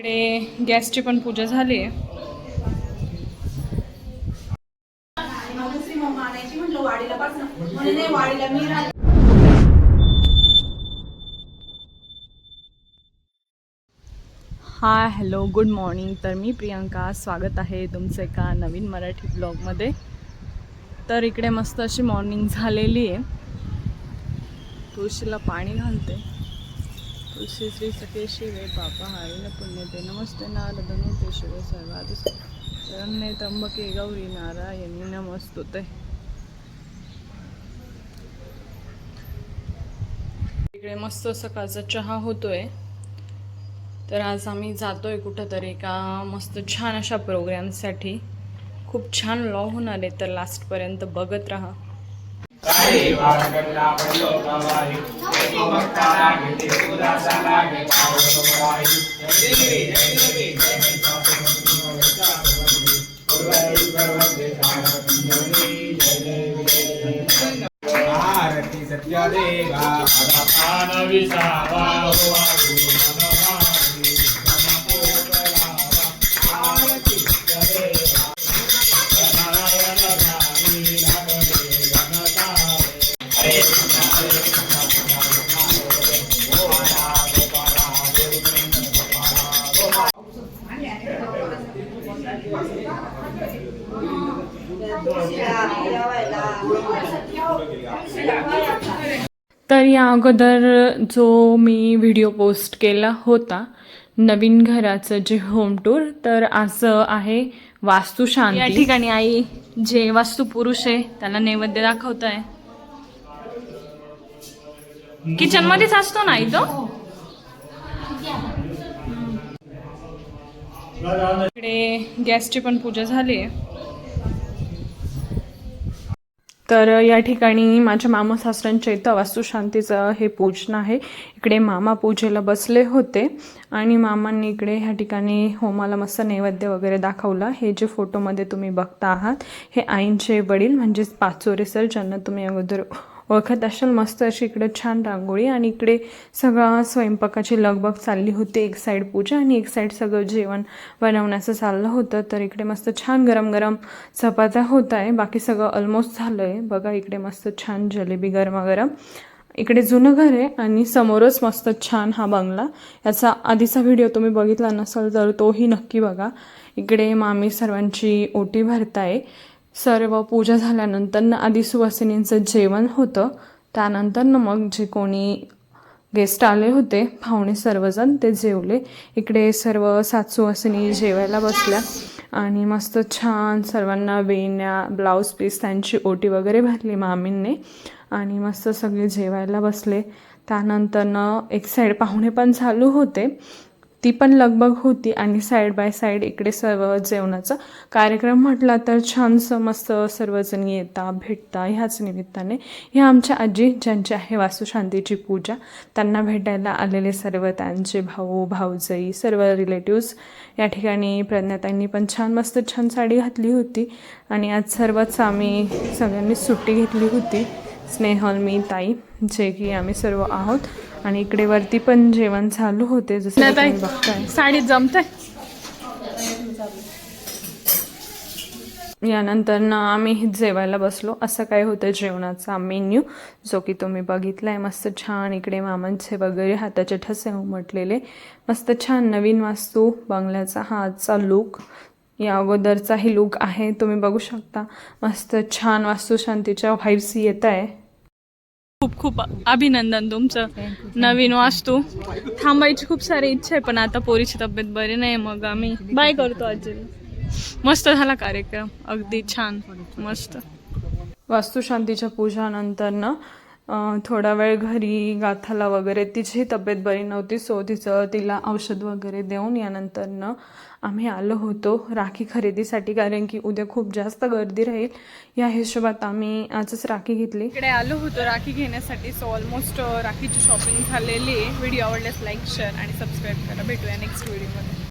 इकडे गॅसची पण पूजा झाली आहे. Hi hello good morning. तर मी प्रियंका, स्वागत आहे तुमचं एका नवीन मराठी ब्लॉगमध्ये. तर इकडे मस्त अशी मॉर्निंग झालेली आहे. तुळशीला पाणी घालते. तुळशी श्री सखेशी वे पापा हारीन पुण्यते नमस्ते नारदनुते शिव सर्वादि शरण्ये त्र्यंबके गौरी नारायणी नमस्तुते. इकडे मस्त सकाळचा चहा होतोय. तर आज आम्ही जातोय कुठंतरी का मस्त छान अशा प्रोग्रामसाठी. खूप छान व्लॉग होणार आहे, तर लास्टपर्यंत बघत राहा. तर या अगोदर जो मी व्हिडिओ पोस्ट केला होता नवीन घराचं जे होम टूर, तर आज आहे वास्तुशांती. या ठिकाणी आई जे वास्तू पुरुष आहे त्याला नैवेद्य दाखवत आहे. किचन मध्येच असतो ना आई तो. इकडे गॅसची पण पूजा झाली आहे. तर या ठिकाणी माझ्या मामा सासऱ्यांच्या इथं वास्तुशांतीचं हे पूजन आहे. इकडे मामा पूजेला बसले होते आणि मामांनी इकडे ह्या ठिकाणी होमाला मस्त नैवेद्य वगैरे दाखवला. हे जे फोटोमध्ये तुम्ही बघता आहात हे आईंचे वडील म्हणजेच पाचोरे सर, ज्यांना तुम्ही अगोदर ओळखत असाल. मस्त अशी इकडे छान रांगोळी आणि इकडे सगळं स्वयंपाकाची लगबग चालली होती. एक साईड पूजा आणि एक साईड सगळं जेवण बनवण्याचं चाललं होतं. तर इकडे मस्त छान गरम गरम चपात्या होत आहे. बाकी सगळं ऑलमोस्ट झालं आहे. बघा इकडे मस्त छान जलेबी गरमागरम. इकडे जुनं घर आहे आणि समोरच मस्त छान हा बंगला. याचा आधीचा व्हिडिओ तुम्ही बघितला नसाल तर तोही नक्की बघा. इकडे मामी सर्वांची ओटी भरताय. सर्व पूजा झाल्यानंतर आधी सुवासिनींचं जेवण होतं. त्यानंतर मग जे कोणी गेस्ट आले होते पाहुणे सर्वजण ते जेवले. इकडे सर्व सात सुवासिनी जेवायला बसल्या आणि मस्त छान सर्वांना वेण्या ब्लाऊज पीस त्यांची ओटी वगैरे भरली मामींनी आणि मस्त सगळे जेवायला बसले. त्यानंतर एक साईड पाहुणे पण चालू होते, ती पण लगबग होती आणि साईड बाय साईड इकडे सर्व जेवणाचा कार्यक्रम म्हटला तर छानसं मस्त सर्वजण येता भेटता. ह्याच निमित्ताने ह्या आमच्या आजी ज्यांची आहे वास्तुशांतीची पूजा, त्यांना भेटायला आलेले सर्व त्यांचे भाऊ भाऊजाई सर्व रिलेटिव्स. या ठिकाणी प्रज्ञाताईंनी पण छान साडी घातली होती आणि आज सर्वच आम्ही सगळ्यांनी सुट्टी घेतली होती. स्नेहल, मी, ताई, जे की आम्ही सर्व आहोत. आणि इकडे वरती पण जेवण चालू होते जसं तुम्ही बघताय. साडीत जमतंय. यानंतर आम्ही जेवायला बसलो. असं काय होतं जेवणाचा मेन्यू जो की तुम्ही बघितलाय. मस्त छान इकडे मामांचे वगैरे हाताचे ठसे उमटलेले. मस्त छान नवीन वास्तू बंगल्याचा हा आजचा लुक. या अगोदरचाही लुक आहे तुम्ही बघू शकता. मस्त छान वास्तुशांतीच्या व्हाईब्स येत आहे. खूप खूप अभिनंदन तुमचं. नवीन वास्तू थांबायची खूप सारी इच्छा आहे पण आता पोरीची तब्येत बरी नाही, मग आम्ही बाय करतो आजीला. मस्त झाला कार्यक्रम, अगदी छान मस्त. वास्तुशांतीच्या पूजानंतर थोडा वेळ घरी गाथाला वगैरे तिची तब्येत बरी नव्हती, सो तिला औषध वगैरे देऊन यानंतर आम्ही आलो होतो राखी खरेदीसाठी, कारण की उद्या खूप जास्त गर्दी राहील. या हिशोबात आम्ही आजच राखी घेतली. इकडे आलो होतो राखी घेण्यासाठी. सो ऑलमोस्ट राखीची शॉपिंग झालेली आहे. व्हिडिओ आवडल्यास लाईक शेअर आणि सबस्क्राईब करा. भेटूया नेक्स्ट व्हिडिओमध्ये.